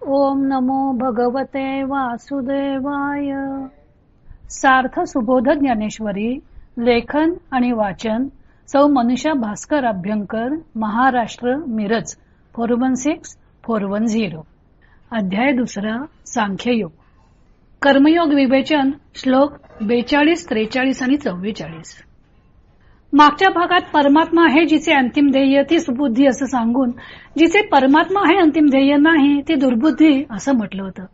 ओम नमो भगवते वासुदेवाय. सार्थ सुबोध ज्ञानेश्वरी. लेखन आणि वाचन सौ मनीषा भास्कर अभ्यंकर, महाराष्ट्र, मिरज 416410. अध्याय दुसरा. सांख्ययोग. कर्मयोग विवेचन. श्लोक 42, 43 आणि 44. मागच्या भागात परमात्मा आहे जिचे अंतिम ध्येय ती सुबुद्धी असं सांगून, जिचे परमात्मा हे अंतिम ध्येय नाही ती दुर्बुद्धी असं म्हटलं होतं.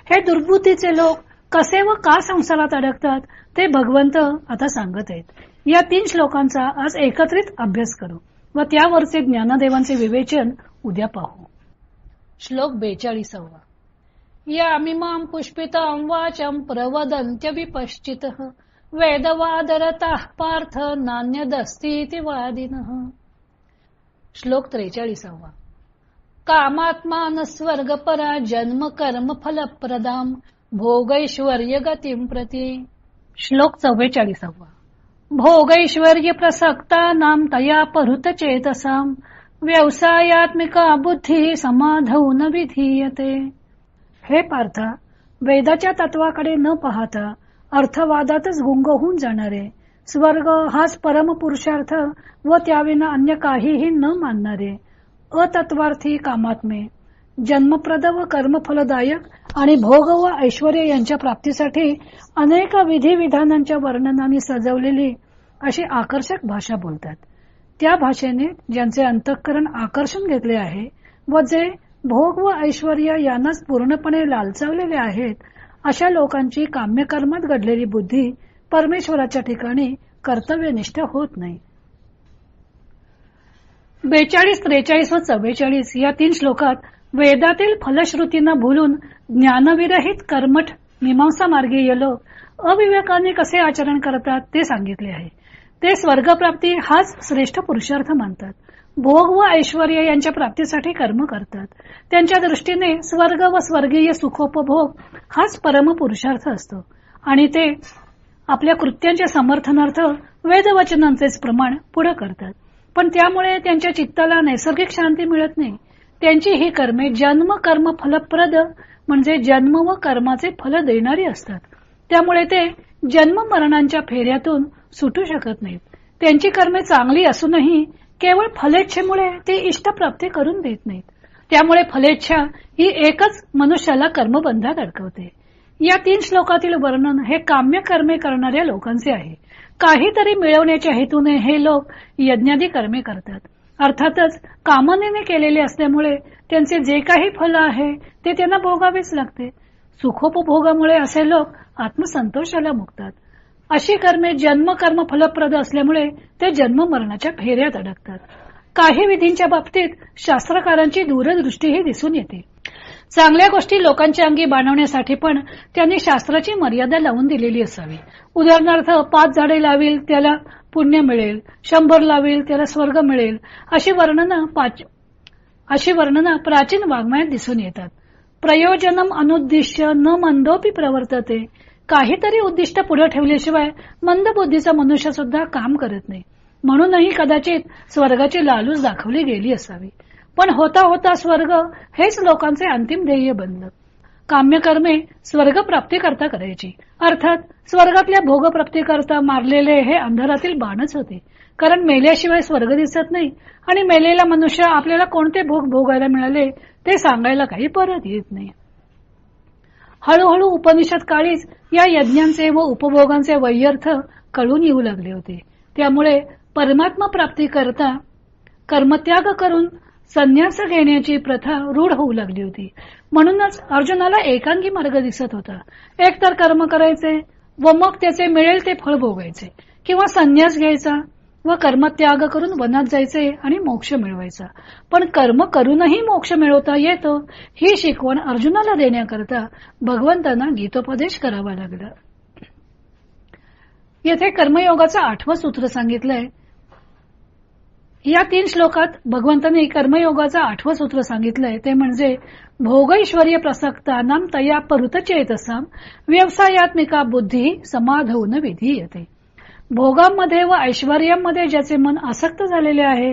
हे दुर्बुद्धीचे लोक कसे व का संसारात अडकतात ते भगवंत आता सांगत आहेत. या 3 श्लोकांचा आज एकत्रित अभ्यास करू व त्यावरचे ज्ञानदेवांचे विवेचन उद्या पाहू. श्लोक 42. यामिमां पुष्पितां वाचं प्रवदन्त्य विपश्चितः वेदवादरताः पार्थ नान्यदस्तीति वादिनः. श्लोक 43. कामात्मान स्वर्गपरा जन्म कर्म फलप्रदां भोगैश्वर्य गतिं प्रति. श्लोक 44. भोगैश्वर्य प्रसक्तानां तया परुत चेतसां व्यवसायात्मिका बुद्धी समाधौ न विधीयते. हे पार्था, वेदाच्या तत्वाकडे न पाहता अर्थवादातच गुंग होऊन जाणारे, स्वर्ग हाच परम पुरुषार्थ व त्याविना अन्य काहीही न मानणारे अतत्वार्थी कामात्मे, जन्मप्रद व कर्मफलदायक आणि भोग व ऐश्वर यांच्या प्राप्तीसाठी अनेक विधिविधानांच्या वर्णनाने सजवलेली अशी आकर्षक भाषा बोलतात. त्या भाषेने ज्यांचे अंतःकरण आकर्षण घेतले आहे व जे भोग व ऐश्वर यांनाच पूर्णपणे लालचावलेले आहेत, अशा लोकांची काम्यकर्मात घडलेली बुद्धी परमेश्वराच्या ठिकाणी कर्तव्यनिष्ठ होत नाही. 42, 43 व 44 या 3 श्लोकात वेदातील फलश्रुतींना भुलून ज्ञानविरहित कर्मठ मीमांसा मार्गीय लोक अविवेकाने कसे आचरण करतात ते सांगितले आहे. ते स्वर्गप्राप्ती हाच श्रेष्ठ पुरुषार्थ मानतात. भोग व ऐश्वर यांच्या प्राप्तीसाठी कर्म करतात. त्यांच्या दृष्टीने स्वर्ग व स्वर्गीय सुखोपभोग हाच परम पुरुषार्थ असतो आणि ते आपल्या कृत्यांच्या समर्थनार्थ वेदवचनांचेच प्रमाण पुढे करतात. पण त्यामुळे त्यांच्या चित्ताला नैसर्गिक शांती मिळत नाही. त्यांची ही कर्मे जन्म कर्म फलप्रद म्हणजे जन्म व कर्माचे फल देणारी असतात. त्यामुळे ते जन्म मरणांच्या फेऱ्यातून सुटू शकत नाहीत. त्यांची कर्मे चांगली असूनही केवळ फलेच्छेमुळे ते इष्टप्राप्ती करून देत नाहीत. त्यामुळे फलेच्छा ही एकच मनुष्याला कर्मबंधात अडकवते. या 3 श्लोकातील वर्णन हे काम्य कर्मे करणाऱ्या लोकांचे आहे. काहीतरी मिळवण्याच्या हेतूने हे लोक यज्ञादी कर्मे करतात. अर्थातच कामनेने केलेले असल्यामुळे त्यांचे जे काही फल आहे ते त्यांना भोगावेच लागते. सुखोपभोगामुळे असे लोक आत्मसंतोषाला मुक्तात. अशी कर्मे जन्म कर्म फलप्रद असल्यामुळे ते जन्म मरणाच्या फेऱ्यात अडकतात. काही विधींच्या बाबतीत शास्त्रकारांची दूरदृष्टीही दिसून येते. चांगल्या गोष्टी लोकांच्या अंगी बाणवण्यासाठी पण त्यांनी शास्त्राची मर्यादा लावून दिलेली असावी. उदाहरणार्थ 5 झाडे लावील त्याला पुण्य मिळेल, 100 लावील त्याला स्वर्ग मिळेल, अशी वर्णना प्राचीन वाङ्मयात दिसून येतात. प्रयोजनम अनुद्दिश्य न मंदोपि प्रवर्तते. काहीतरी उद्दिष्ट पुढे ठेवल्याशिवाय मंद बुद्धीचा मनुष्य सुद्धा काम करत नाही. म्हणूनही कदाचित स्वर्गाची लालूच दाखवली गेली असावी. पण होता होता स्वर्ग हेच लोकांचे अंतिम ध्येय बनलं. काम्यकर्मे स्वर्गप्राप्ती करता करायची. अर्थात स्वर्गातल्या भोगप्राप्ती करता मारलेले हे अंधारातील बाणच होते. कारण मेल्याशिवाय स्वर्ग दिसत नाही आणि मेलेला मनुष्य आपल्याला कोणते भोग भोगायला मिळाले ते सांगायला काही परत येत नाही. हळूहळू उपनिषद काळीच या यज्ञांचे व उपभोगांचे वैयर्थ कळून येऊ लागले होते. त्यामुळे परमात्मा प्राप्ती करता कर्मत्याग करून संन्यास घेण्याची प्रथा रूढ होऊ लागली होती. म्हणूनच अर्जुनाला एकांगी मार्ग दिसत होता. एक तर कर्म करायचे व मग त्याचे मिळेल ते फळ भोगायचे, किंवा संन्यास घ्यायचा व कर्मत्याग करून वनात जायचे आणि मोक्ष मिळवायचा. पण कर्म करूनही मोक्ष मिळवता येतो ही शिकवण अर्जुनाला देण्याकरता भगवंतांना गीतोपदेश करावा लागला. येथे कर्मयोगाचं 8वं सूत्र सांगितलंय. या 3 श्लोकात भगवंतांनी कर्मयोगाचं 8वं सूत्र सांगितलंय. ते म्हणजे भोगैश्वर्य प्रसक्तानां तया परुत चेतसां व्यवसायात्मिका बुद्धी समाधौ न विधीयते. भोगांमध्ये व ऐश्वर्यामध्ये ज्याचे मन आसक्त झालेले आहे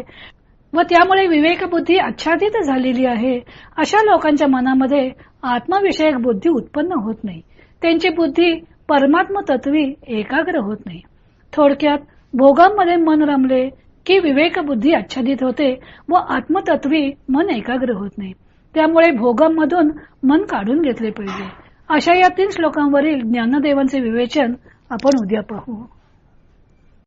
व त्यामुळे विवेकबुद्धी आच्छादित झालेली आहे, अशा लोकांच्या मनामध्ये आत्मविषयक बुद्धी उत्पन्न होत नाही. त्यांची बुद्धी परमात्म तत्वी एकाग्र होत नाही. थोडक्यात भोगांमध्ये मन रमले की विवेकबुद्धी आच्छादित होते व आत्मतत्वी मन एकाग्र होत नाही. त्यामुळे भोगांमधून मन काढून घेतले पाहिजे. अशा या 3 श्लोकांवरील ज्ञानदेवांचे विवेचन आपण उद्या पाहू.